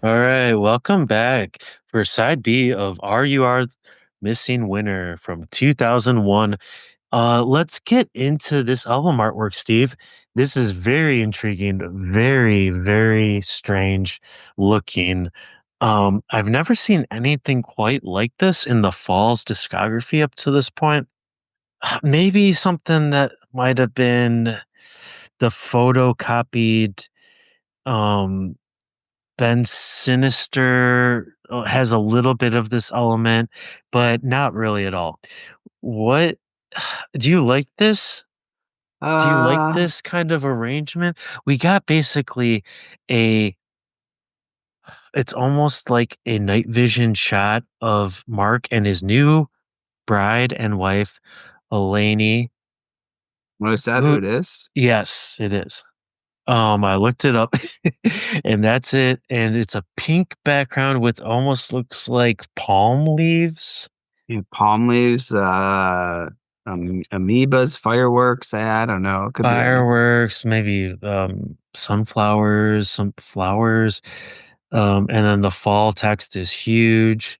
All right, welcome back for side B of Are You Are Missing Winner from 2001. Let's get into this album artwork, Steve. This is very intriguing, very, very strange looking. I've never seen anything quite like this in the Falls discography up to this point. Maybe something that might have been the photocopied um Ben Sinister has a little bit of this element, but not really at all. What do you like this? Do you like Uh, this kind of arrangement? We got basically a it's almost like a night vision shot of Mark and his new bride and wife, Elaney, well, is that who who it is? yes, it is. I looked it up and that's it. And it's a pink background with almost looks like palm leaves, Yeah, palm leaves, amoebas, fireworks. I don't know. It could be any. fireworks, maybe sunflowers, some flowers. And then the fall text is huge.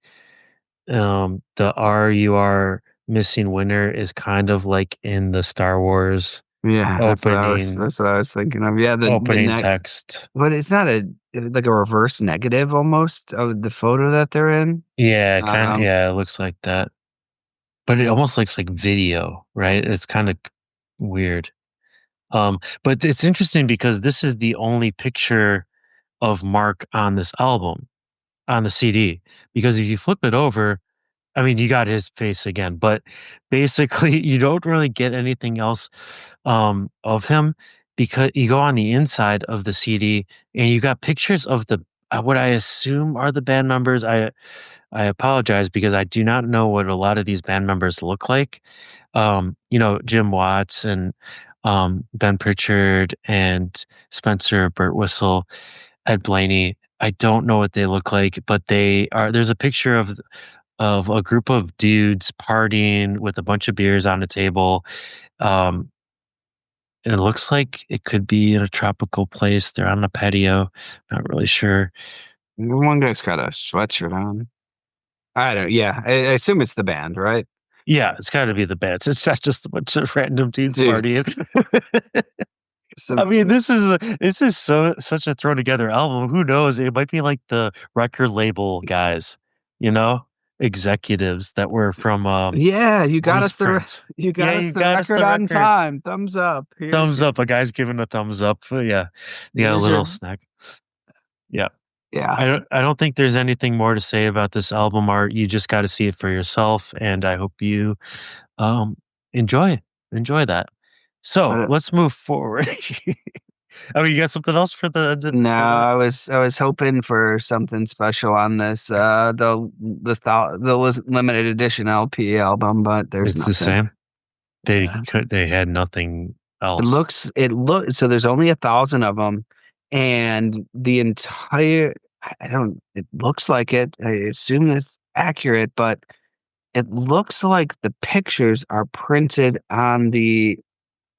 The R you are missing winner is kind of like in the Star Wars Yeah, that's what I was. opening That's what I was thinking of. Yeah, the opening neck, text. but it's not a like a reverse negative almost of the photo that they're in. Um, Yeah, it looks like that. But it almost looks like video, right? It's kind of weird. But it's interesting because this is the only picture of Mark on this album, on the CD. Because if you flip it over, I mean, you got his face again, but basically you don't really get anything else of him because you go on the inside of the CD and you got pictures of the what I assume are the band members. I apologize because I do not know what a lot of these band members look like. Jim Watts and Ben Pritchard and Spencer Birtwistle, Ed Blaney. I don't know what they look like, but they are. There's a picture of a group of dudes partying with a bunch of beers on a table. Um, and it looks like it could be in a tropical place. They're on a patio. Not really sure. one guy's got a sweatshirt on. I don't. Yeah, I assume it's the band, right? Yeah, it's got to be the band. It's not just a bunch of random dudes Dude, partying. I some mean, this is such a thrown together album. Who knows? It might be like the record label guys, you know, executives that were from Yeah, Newsprint. you Yeah, got us you the got us record the on record. time. Thumbs up. Thumbs up. A guy's giving a thumbs up. Yeah, yeah, a Here's little your snack. Yeah. yeah. I don't think there's anything more to say about this album art. You just got to see it for yourself, and I hope you um enjoy enjoy that. So But let's move forward. Oh, you got something else for no, for the I was hoping for something special on this the limited edition LP album, but there's it's the nothing. same. Yeah. They had nothing It else. looks it look so there's only 1,000 of them, and the entire I don't it looks like it. I assume it's accurate, but it looks like the pictures are printed on the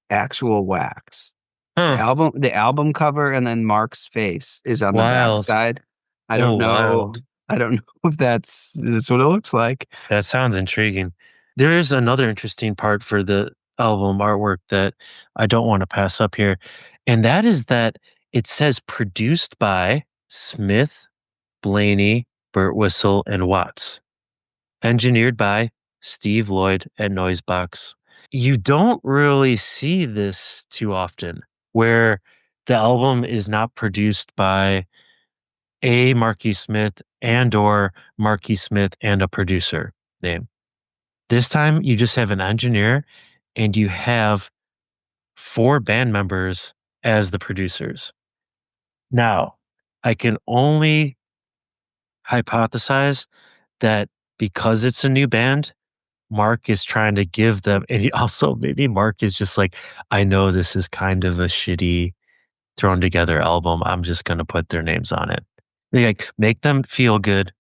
actual wax. Huh. The album cover and then Mark's face is on the Wild. backside. I Oh, don't know. wild. I don't know if that's what it looks like. That sounds intriguing. There is another interesting part for the album artwork that I don't want to pass up here, and that is that it says produced by Smith, Blaney, Birtwistle, and Watts. Engineered by Steve Lloyd at Noisebox. You don't really see this too often, where the album is not produced by a Marquis Smith and or Marquis Smith and a producer name. This time you just have an engineer and you have four band members as the producers. Now, I can only hypothesize that because it's a new band, Mark is trying to give them, and he also maybe Mark is just like, I know this is kind of a shitty thrown together album. I'm just going to put their names on it. Like, make them feel good,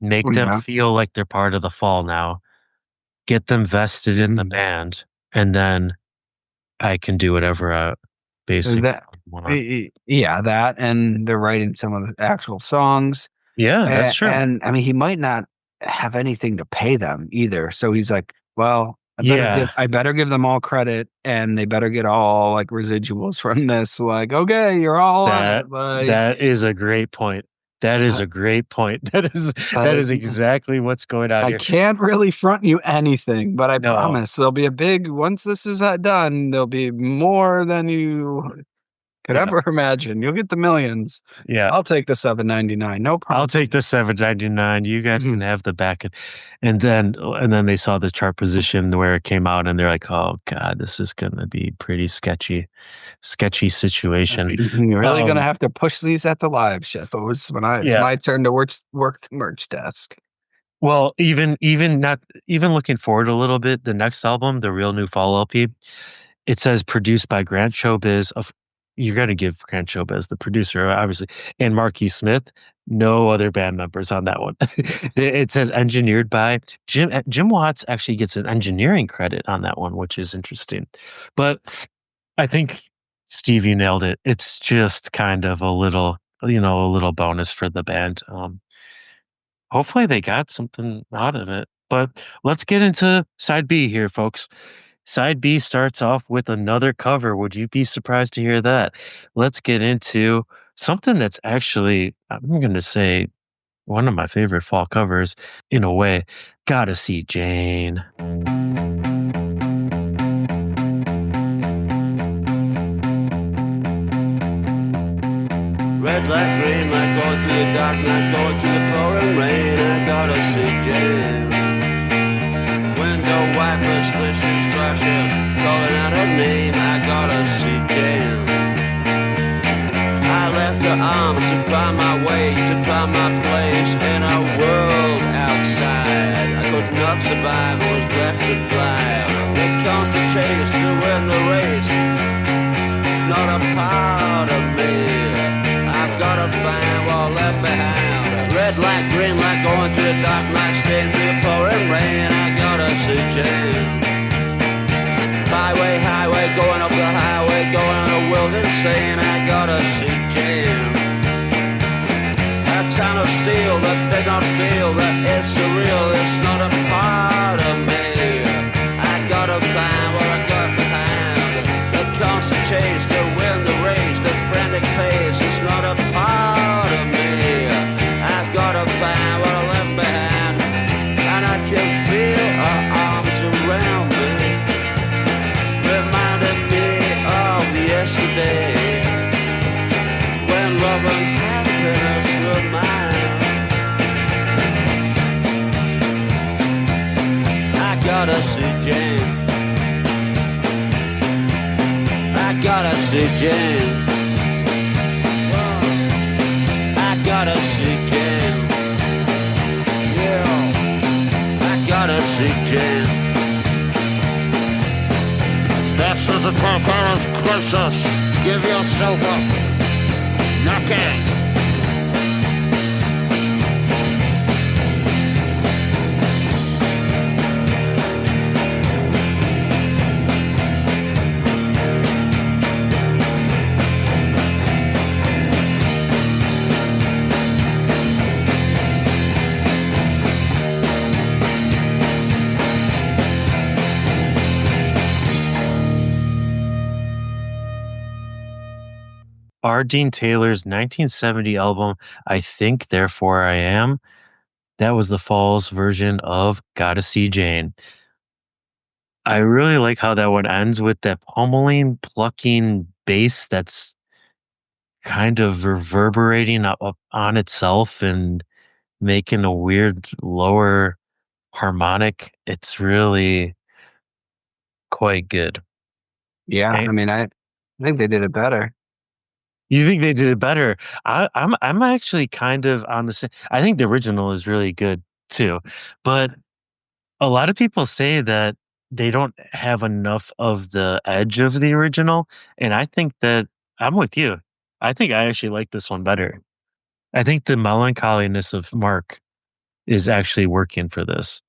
make them Yeah. feel like they're part of the fall now, get them vested in the Mhm. band, and then I can do whatever I That basically. more. Yeah, that, and they're writing some of the actual songs. Yeah, that's true. And I mean, he might not have anything to pay them either. So he's like, well, Yeah, I better give them all credit and they better get all like residuals from this. Like, okay, you're all on that it. Like, that is a great point. That is I, a great point. That I, is exactly what's going on I here. can't really front you anything, but I No, promise there'll be a big, once this is done, there'll be more than you could yeah, ever imagine. You'll get the millions. yeah. I'll take the 7.99. No I'll take problem. the 7.99. You guys can have the back end. And then they saw the chart position where it came out and they're like, "Oh god, this is going to be pretty sketchy situation." You're really gonna Um have to push these at the live shows when it's yeah. my turn to work the merch desk. Well, even not even looking forward a little bit, the next album, the Real New Fall LP, it says produced by Grant Showbiz of you're gonna give Grant Showbiz the producer, obviously, and Marquis Smith. No other band members on that one. It says engineered by Jim Watts actually gets an engineering credit on that one, which is interesting. But I think Steve, you nailed it. It's just kind of a little bonus for the band. Hopefully they got something out of it. But let's get into side B here, folks. Side B starts off with another cover. Would you be surprised to hear that? Let's get into something that's actually, I'm going to say, one of my favorite fall covers in a way. Gotta See Jane. Red light, green light, going through the dark night, going through the pouring rain. I gotta see Jane. Window wipers, splishing, splashing, calling out her name. I gotta see Jane. I left her arms to find my way, to find my place in a world outside. I could not survive, I was left to fly. It comes to chase to win the race. It's not a part of me. I've gotta find what left behind. Red light, green light, going through the dark night, staying through the pouring rain. I gotta see Jane. Byway, highway, going up the highway, going on a world insane. I gotta see Jane. A town of steel that did not feel that it's surreal. It's not a part of me. I gotta find what I got behind. The constant change to win the race, the frantic pace. It's not a part of me. I've gotta find what I left behind, and I can feel her arms around me, reminding me of yesterday, when love and happiness were mine. I gotta see Jane. I gotta see Jane. I gotta see Jane. Yeah, I gotta see Jane. That's what the Pocahontas Christmas. Give yourself up. Knocking. R. Dean Taylor's 1970 album, I Think, Therefore I Am. That was the Falls version of Gotta See Jane. I really like how that one ends with that pummeling, plucking bass that's kind of reverberating up on itself and making a weird lower harmonic. It's really quite good. Yeah, And I mean, I think they did it better. you think they did it better? I'm actually kind of on the same. I think the original is really good too, but a lot of people say that they don't have enough of the edge of the original, and I think that I'm with you. I think I actually like this one better. I think the melancholiness of Mark is actually working for this.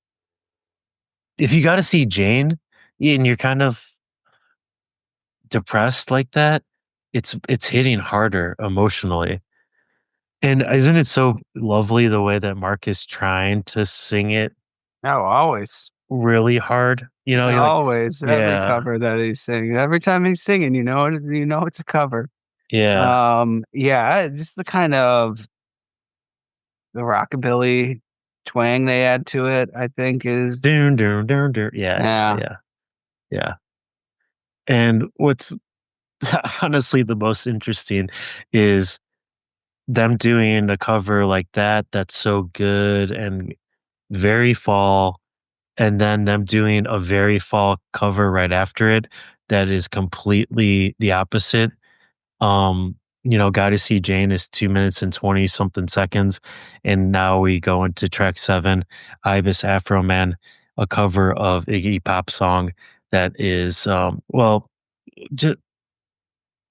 If you gotta see Jane and you're kind of depressed like that, it's hitting harder emotionally. And isn't it so lovely the way that Mark is trying to sing it No, always. really hard? You know, you're like, Always, every yeah, cover that he's singing. Every time he's singing, you know it's a cover. yeah, Yeah, just the kind of the rockabilly twang they add to it, I think is doon, doon, doon, doon. Yeah, yeah. yeah, yeah. And what's honestly the most interesting is them doing a cover like that that's so good and very fall, and then them doing a very fall cover right after it that is completely the opposite. Gotta See Jane is 2 minutes and 20 something seconds, and now we go into track 7, Ibis Afro Man, a cover of Iggy Pop song that is, well, ju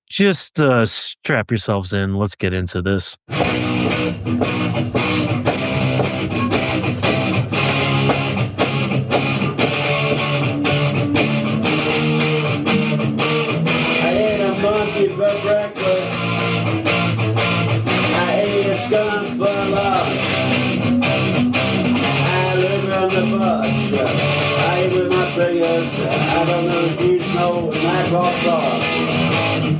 just, strap yourselves in, let's get into this. I ate a monkey for breakfast. I ate a skunk for lunch. I live in the bush. I eat with my fingers. I don't know if you know my cross.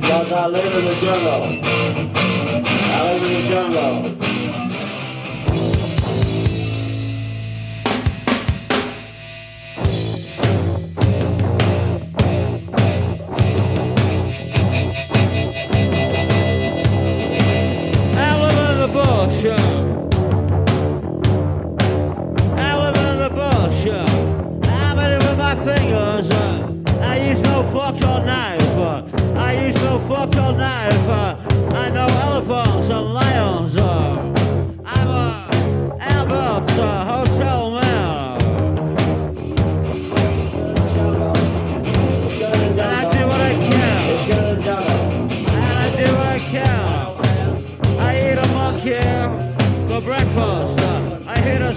Cause I live in the jungle. I live in the jungle. I live in the bush. I live in the bush. I'm in it with my fingers. I use no fork or knife. I use no fork or knife. I know elephants and lions. I'm a Albert hotel man. And I do what I can. And I do what I can. I eat a monkey for breakfast. I hit a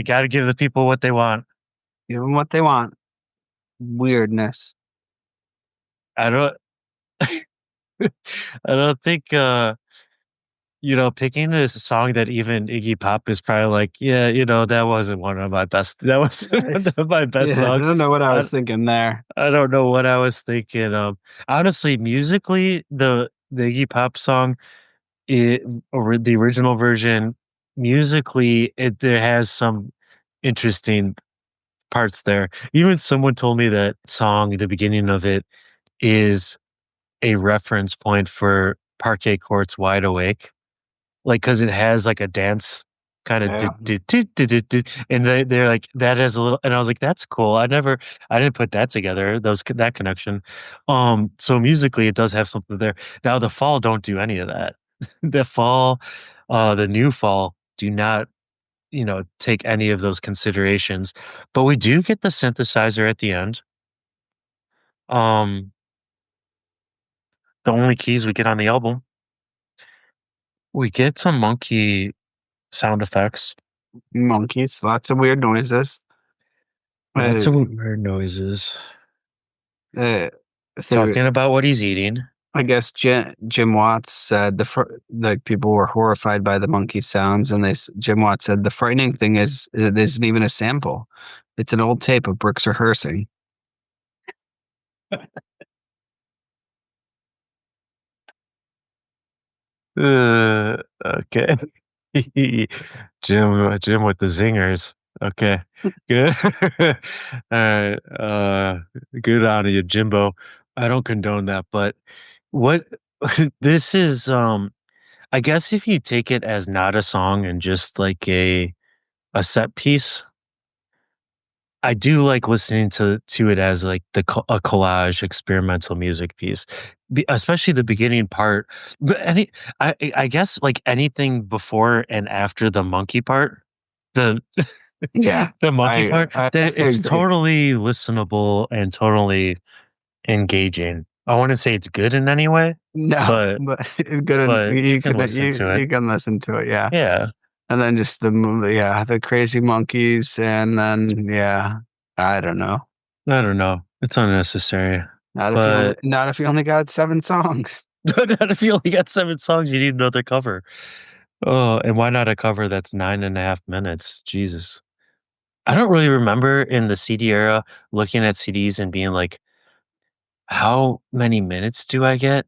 Gotta give the people what they want. Give them what they want. Weirdness. I don't I don't think, picking a song that even Iggy Pop is probably like, "Yeah, that wasn't one of my best that wasn't one of my best Yeah, I songs." don't know what I I was thinking there. I don't know what I was thinking, honestly, musically, the Iggy Pop song, the original version, musically, there has some interesting parts there. Even someone told me that song, the beginning of it, is a reference point for Parquet Court's Wide Awake, like, because it has, like, a dance kinda Yeah. and they're like, that has a little and I was like, "That's cool." I didn't put that together, that connection. So musically, it does have something there. Now the Fall don't do any of that. The Fall, the new Fall do not, take any of those considerations, but we do get the synthesizer at the end. Um, the only keys we get on the album. We get some monkey sound effects. Monkeys, lots of weird noises. Lots Uh, of weird noises. uh, so Talking about what he's eating. I guess Jim Watts said like people were horrified by the monkey sounds, and Jim Watts said the frightening thing is it isn't even a sample; it's an old tape of Brooks rehearsing. Okay. Jim with the zingers. Okay. Good. Alright, good on you, Jimbo. I don't condone that, but what this is, I guess if you take it as not a song and just like a set piece, I do like listening to it as like a collage experimental music piece, especially the beginning part. But I guess like anything before and after the monkey part, the Yeah, the monkey part, I that it's agree. totally listenable and totally engaging. I wouldn't say it's good in any way, No, but but good. you You can can listen to it. you can listen to it. Yeah. Yeah, And then just the movie, yeah, the crazy monkeys, and then yeah, I don't know. I don't know. It's unnecessary, but Not if you only got 7 songs. not if you only got 7 songs, you need another cover. Oh, and why not a cover that's 9.5 minutes? Jesus. I don't really remember in the CD era looking at CDs and being like, "How many minutes do I get?"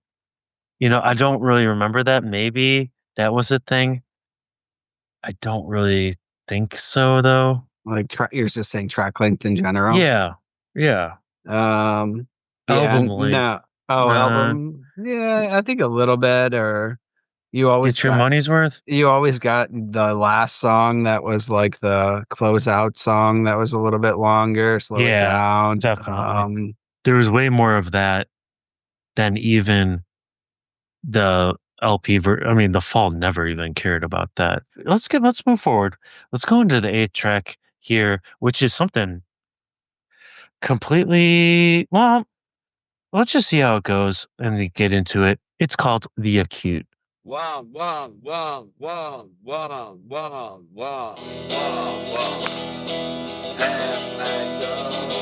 I don't really remember that. Maybe that was a thing. I don't really think so, though. Like you're just saying track length in general. Yeah. Yeah. Yeah, Album length. no. Oh, Uh, album. Yeah, I think a little bit. Or you always get your got money's worth? you always got the last song that was like the closeout song that was a little bit longer, slow it Yeah, down. definitely. There was way more of that than even the I mean, the Fall never even cared about that. Let's move forward. Let's go into the 8th track here, which is something completely well, let's just see how it goes and then get into it. It's called The Acute. Wow, wow, wow, wow, wow, wow, wow, wow, wow. Have I done?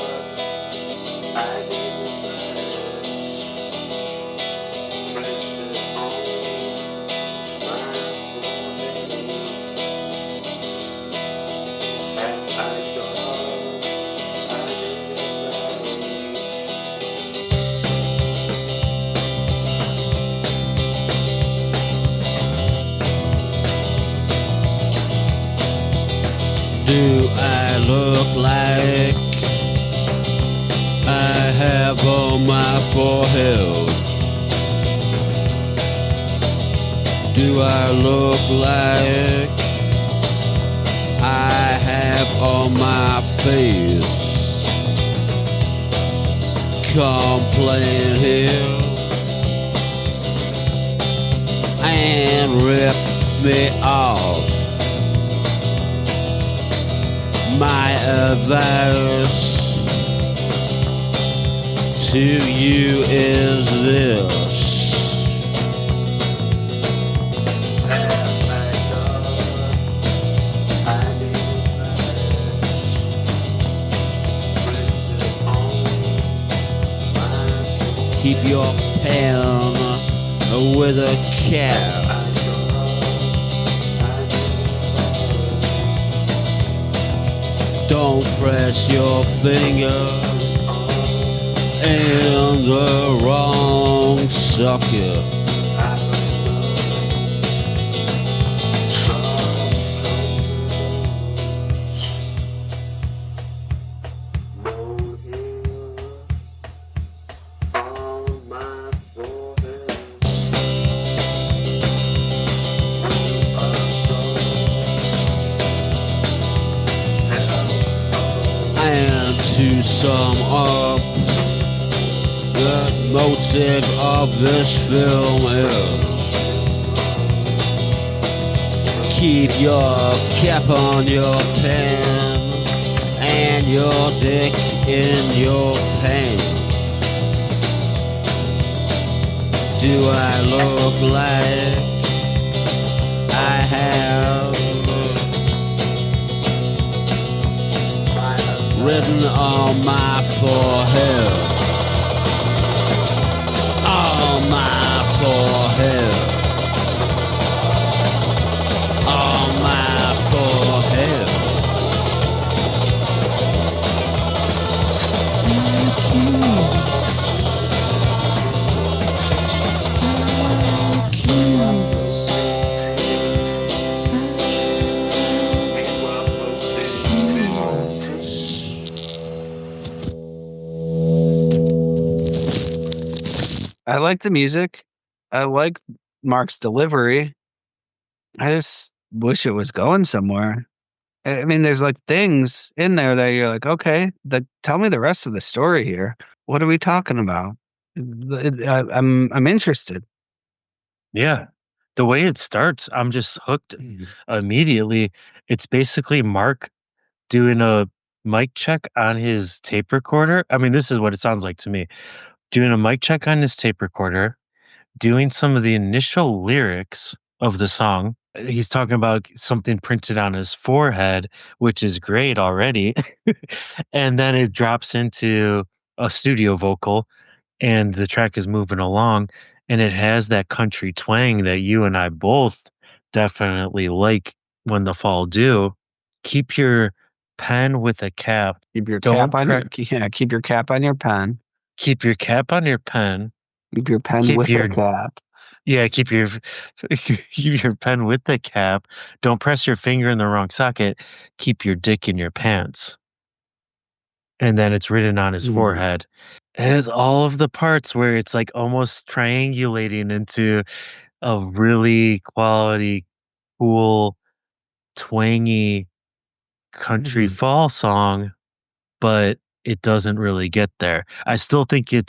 I didn't press it on my forehead. Have I done? I didn't Do I look like I have on my forehead? Do I look like I have on my face? Come playing here and rip me off. My advice to you is this. Keep your pen with a cap. Don't press your finger in the wrong socket. to sum up, the motive of this film is keep your cap on your pen and your dick in your pants. Do I look like I have written on my forehead? On my forehead. On my forehead. I like the music. I like Mark's delivery. I just wish it was going somewhere. I mean, there's like things in there that you're like, okay, tell me the rest of the story here. What are we talking about? I'm interested. Yeah. The way it starts, I'm just hooked immediately. It's basically Mark doing a mic check on his tape recorder. I mean, this is what it sounds like to me. Doing a mic check on his tape recorder, doing some of the initial lyrics of the song. He's talking about something printed on his forehead, which is great already. And then it drops into a studio vocal and the track is moving along and it has that country twang that you and I both definitely like when the fall do. Keep your pen with a cap. Keep your Don't cap on your keep your cap on your pen. Keep your cap on your pen. Keep your pen Keep with your a cap. Yeah, keep your keep your pen with the cap. Don't press your finger in the wrong socket. Keep your dick in your pants. And then it's written on his forehead. And it's all of the parts where it's like almost triangulating into a really quality, cool, twangy country fall song, but it doesn't really get there. I still think I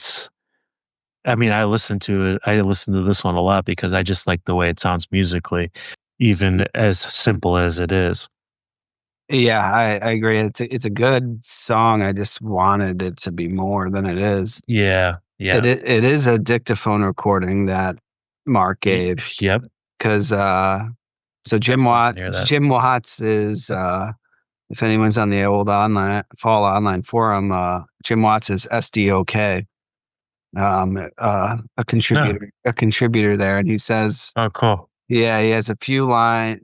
mean, I listen to this one a lot because I just like the way it sounds musically, even as simple as it is. Yeah, I agree. It's a good song. I just wanted it to be more than it is. Yeah, yeah. It is a dictaphone recording that Mark gave. Yep. Because so Jim Watts is if anyone's on the old fall online forum, Jim Watts is SDOK. A contributor there, and he says, "Oh, cool." Yeah, he has a few lines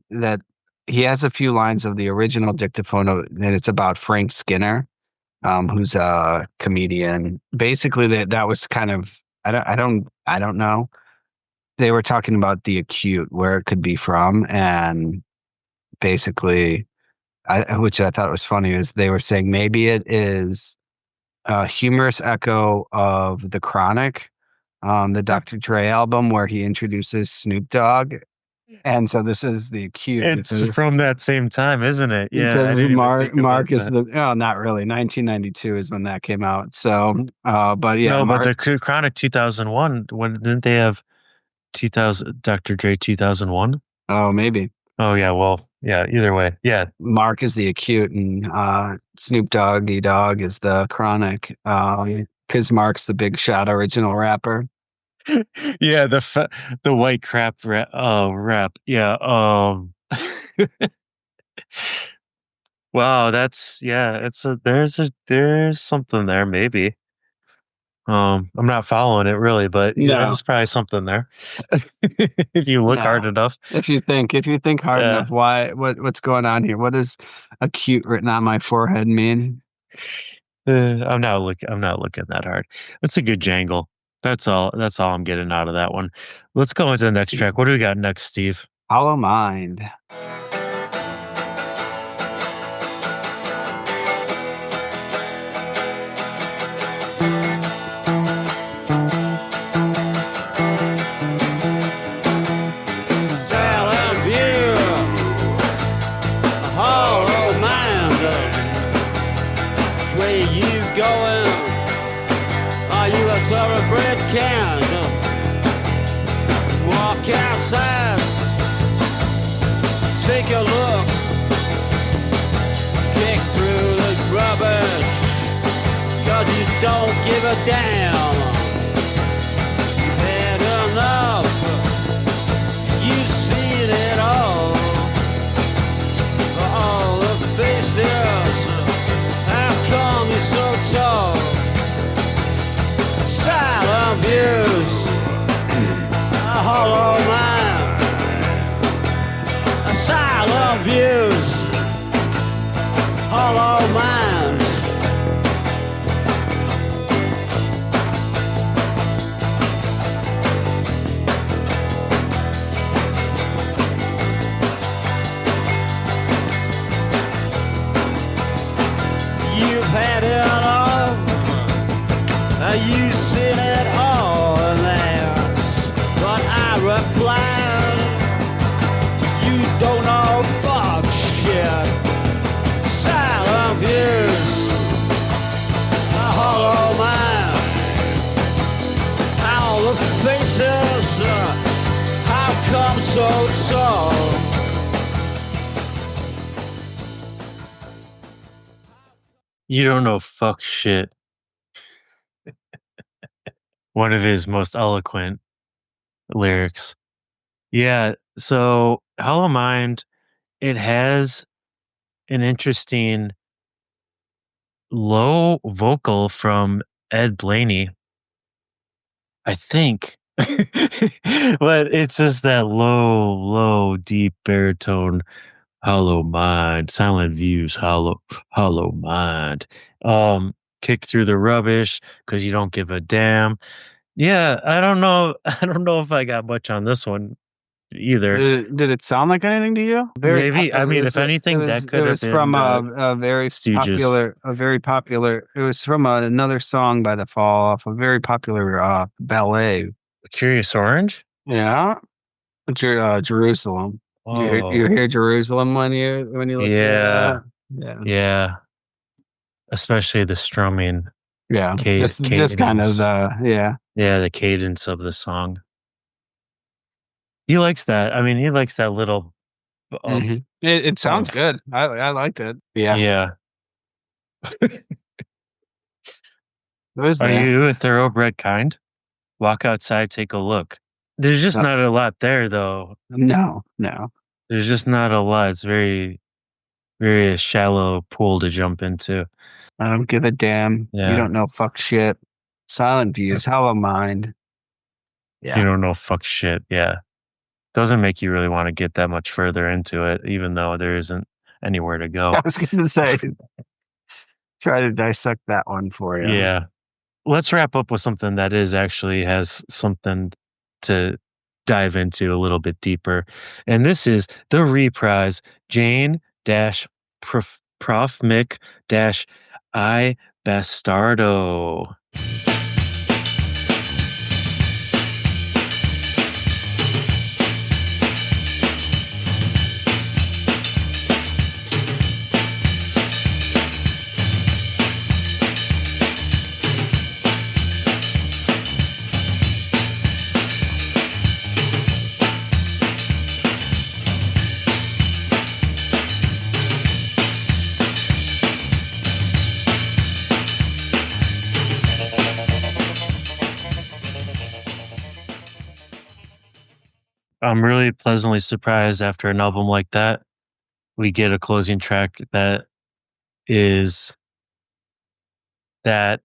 of the original dictaphone, and it's about Frank Skinner, who's a comedian. Basically, that was kind of I don't know. They were talking about the acute, where it could be from, and basically, which I thought was funny, is they were saying maybe it is a humorous echo of The Chronic, the Dr. Dre album where he introduces Snoop Dogg. And so this is the acute. It's from that same time, isn't it? Yeah. Because Mark is not really. 1992 is when that came out. So, but yeah. No, but the Chronic 2001, when didn't they have 2000 Dr. Dre 2001? Oh, maybe. Oh, yeah. Well, yeah, either way. Yeah. Mark is the acute and Snoop Doggy Dogg is the Chronic. Because Mark's the Big Shot original rapper. Yeah, the white crap rap. Yeah. Wow, there's something there maybe. I'm not following it really, but yeah, there's probably something there. If you look hard enough. If you think hard enough, what's going on here? What does acute written on my forehead mean? I'm not looking that hard. It's a good jangle. That's all I'm getting out of that one. Let's go into the next track. What do we got next, Steve? Hollow Mind. Hollow Mind. Way you going? Are you a thoroughbred can? Walk outside, take a look, kick through the rubbish, 'cause you don't give a damn. You've had enough, you've seen it all. For all the faces, how come you're so tall? Silent views, a hollow mind. Silent views, hollow minds. You've had it all, you've seen it all, and that's what I replied. You don't know fuck shit. Silent views, a hollow mind. All the faces, how come so tall? You don't know fuck shit. One of his most eloquent lyrics. Yeah, so Hollow Mind, it has an interesting low vocal from Ed Blaney, I think. But it's just that low, deep baritone, hollow mind, silent views, hollow mind. Kick through the rubbish because you don't give a damn. Yeah, I don't know. I don't know if I got much on this one either. Did it sound like anything to you? Maybe. I mean, if anything, that could have been from the a very Stooges. popular. It was from another song by the Fall Off, a very popular ballet. Curious Orange. Yeah, Jerusalem. You hear Jerusalem when you listen Yeah, to that? yeah. Especially the strumming Yeah, just kind of cadence. the The cadence of the song. He likes that. I mean, he likes that little. It sounds Bump. good. I liked it. Yeah. Yeah. It was Are there. you a thoroughbred kind? Walk outside, take a look. There's just No. not a lot there, though. No. There's just not a lot. It's very, very a shallow pool to jump into. I don't give a damn. Yeah. You don't know fuck shit. Silent views. Hollow mind. You Yeah. don't know fuck shit. Yeah. Doesn't make you really want to get that much further into it, even though there isn't anywhere to go. I was going to say, try to dissect that one for you. Yeah. Let's wrap up with something that is actually has something to dive into a little bit deeper. And this is the reprise Jane dash Prof Mick dash I Bastardo. I'm really pleasantly surprised after an album like that, we get a closing track that is that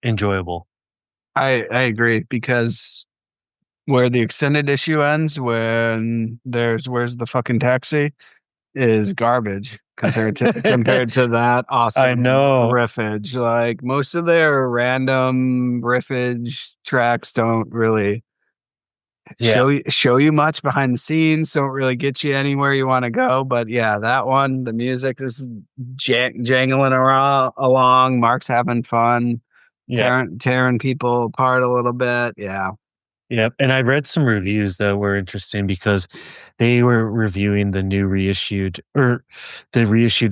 enjoyable. I agree, because where the extended issue ends, when there's where's the fucking taxi, is garbage compared to that awesome I know. riffage. Like, most of their random riffage tracks don't really show you much behind the scenes, don't really get you anywhere you want to go. But yeah, that one, the music is jangling along. Mark's having fun, tearing people apart a little bit. Yeah. Yep. And I read some reviews that were interesting because they were reviewing the reissued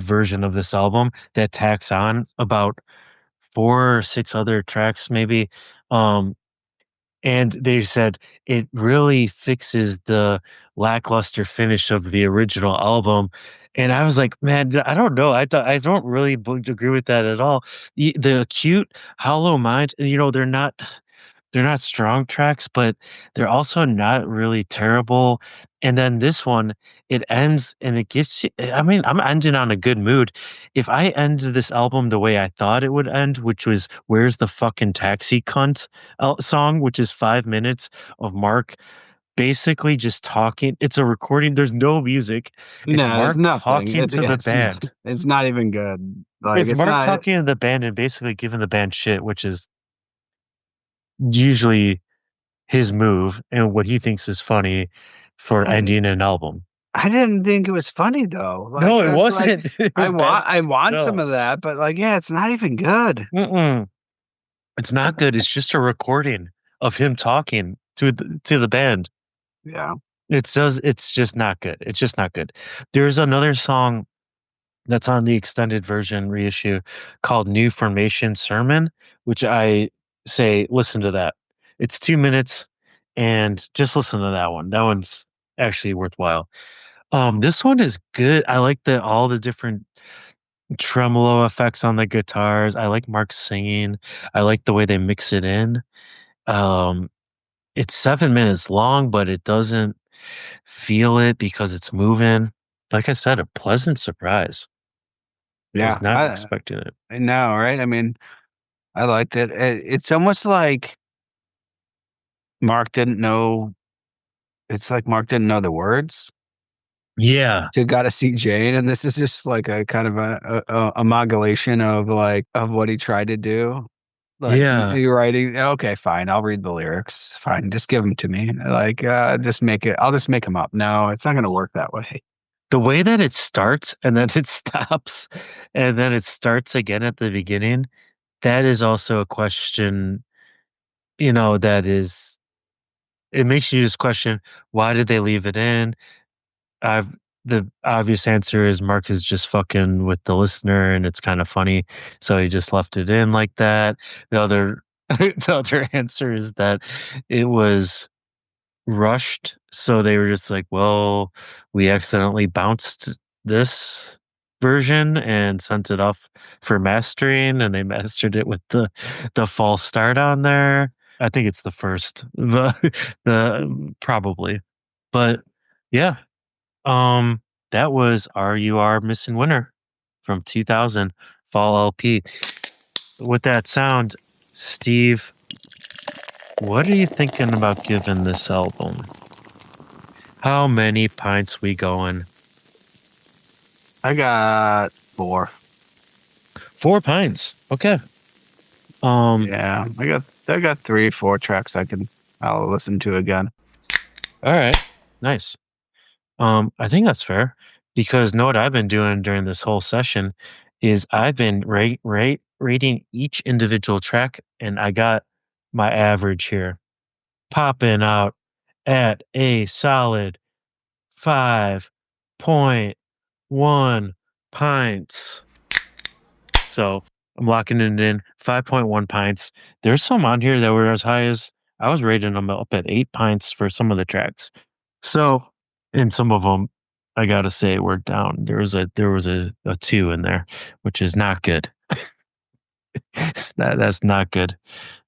version of this album that tacks on about 4 or 6 other tracks maybe, um, and they said it really fixes the lackluster finish of the original album, and I was like, "Man, I don't know, I don't really agree with that at all." The acute, Hollow Mind, they're not strong tracks, but they're also not really terrible. And then this one, it ends and it gets you, I mean, I'm ending on a good mood. If I end this album the way I thought it would end, which was "Where's the fucking taxi cunt" song, which is 5 minutes of Mark basically just talking. It's a recording. There's no music. It's No, there's Mark nothing. talking to the band. It's not even good. Like, It's it's Mark not. talking to the band and basically giving the band shit, which is usually his move and what he thinks is funny for I ending an album. I didn't think it was funny though. Like, No, it 'cause, like, wasn't. It was bad. I want some No. of that, but, like, yeah, it's not even good. Mm-mm. It's not good. It's just a recording of him talking to the band. Yeah. It's just not good. It's just not good. There's another song that's on the extended version reissue called New Formation Sermon, which I say listen to that. It's 2 minutes and just listen to that one. That one's actually worthwhile. This one is good. I like all the different tremolo effects on the guitars. I like Mark singing. I like the way they mix it in. Um, it's 7 minutes long, but it doesn't feel it because it's moving. Like I said, a pleasant surprise. I was Yeah. not expecting it. I know, right? I mean, I liked it. It's almost like Mark didn't know it's like Mark didn't know the words Yeah, to "Gotta See Jane," and this is just like a kind of a amalgamation of, like, of what he tried to do. Like, yeah. you're writing, "Okay, fine, I'll read the lyrics. Fine, just give them to me." Like, I'll just make them up. No, it's not gonna work that way. The way that it starts and then it stops and then it starts again at the beginning, that is also a question, that is it makes you just question, why did they leave it in? I've the obvious answer is Mark is just fucking with the listener and it's kind of funny, so he just left it in like that. The other the other answer is that it was rushed, so they were just like, "Well, we accidentally bounced this version and sent it off for mastering, and they mastered it with the false start on there." I think it's the first, the probably, but yeah, um, that was "Are You Are Missing Winter" from 2000 Fall LP. With that sound, Steve, what are you thinking about giving this album? How many pints we going? I got 4. 4 pints. Okay. Um, Yeah, I got 3, 4 tracks I'll listen to again. all right. Nice. I think that's fair because know what I've been doing during this whole session is I've been rating each individual track and I got my average here popping out at a solid 5.1 pints. So I'm locking it in 5.1 pints. There's some on here that were as high as I was rating them up at 8 pints for some of the tracks. So, in some of them, I gotta say we're down. There was a 2 in there, which is not good. That's not good.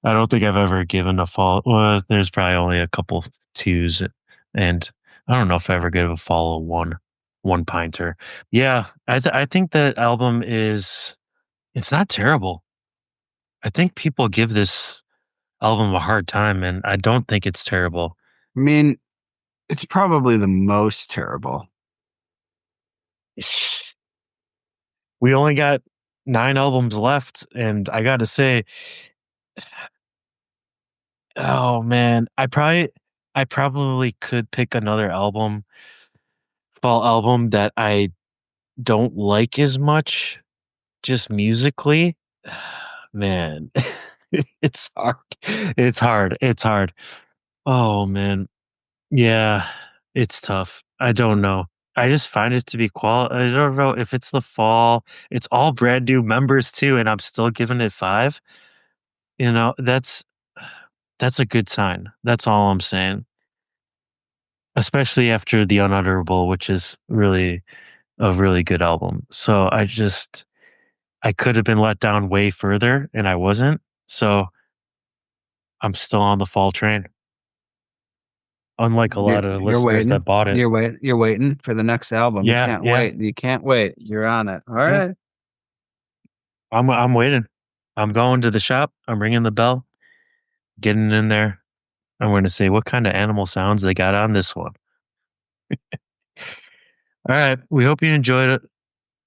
I don't think I've ever given a fall. Well, there's probably only a couple twos, and I don't know if I ever gave a fall of one pinter. Yeah, I think that album is it's not terrible. I think people give this album a hard time, and I don't think it's terrible. I mean, it's probably the most terrible. We only got 9 albums left, and I gotta say, oh man, I probably could pick another fall album that I don't like as much, just musically. Man, it's hard. It's hard. It's hard. Oh man, yeah, it's tough. I don't know. I just find it to be I don't know if it's the fall. It's all brand new members too, and I'm still giving it 5. You know, that's a good sign. That's all I'm saying. Especially after The Unutterable, which is really a really good album. So I could have been let down way further and I wasn't. So I'm still on the fall train. Unlike a lot of You're listeners that waiting. bought it. You're waiting for the next album. You Yeah, can't yeah, wait. You can't wait. You're on it. All yeah. right. I'm waiting. I'm going to the shop. I'm ringing the bell, getting in there. I'm going to say what kind of animal sounds they got on this one. All right. We hope you enjoyed it.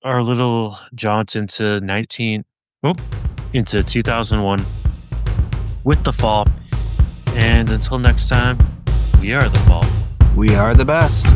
Our little jaunt into into 2001 with the fall. And until next time, we are the fall. We are the best.